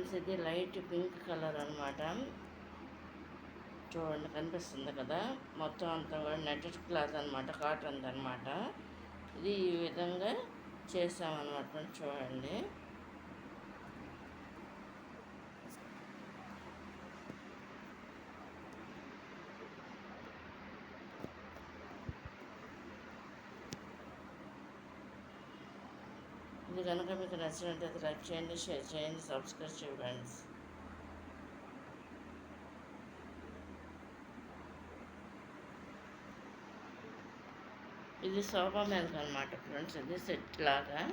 Friends, ఇది light pink colour అనమాట. చూడండి, కనిపిస్తుంది కదా. మొత్తం అంతా కూడా నెట్టెడ్ క్లాత్ అనమాట, కాటన్ అనమాట. ఇది ఈ విధంగా చేసామన్నమాట ఫ్రెండ్స్. చూడండి, ఇది కనుక మీకు నచ్చినట్లయితే లైక్ చేయండి, షేర్ చేయండి, సబ్స్క్రైబ్ చేయండి ఫ్రెండ్స్. ఇది సోఫా మేల్క్ అనమాట ఫ్రెండ్స్. ఇది సెట్ లాగా.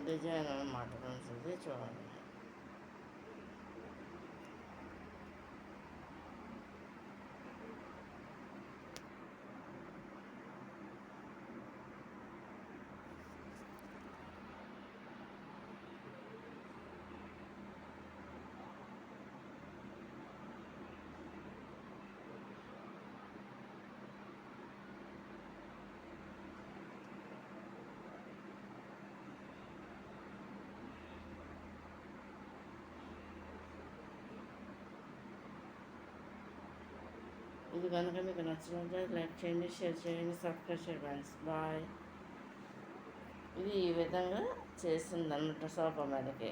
డిజైన్ అనమాట ఫ్రెండ్స్. ఇది చూడండి. ఇది కనుక మీకు నచ్చినట్లయితే లైక్ చేయండి, షేర్ చేయండి, సబ్స్క్రైబ్ చేయండి ఫ్రెండ్స్. బాయ్. ఇది ఈ విధంగా చేసిందన్నమాట సోఫా మీదకి.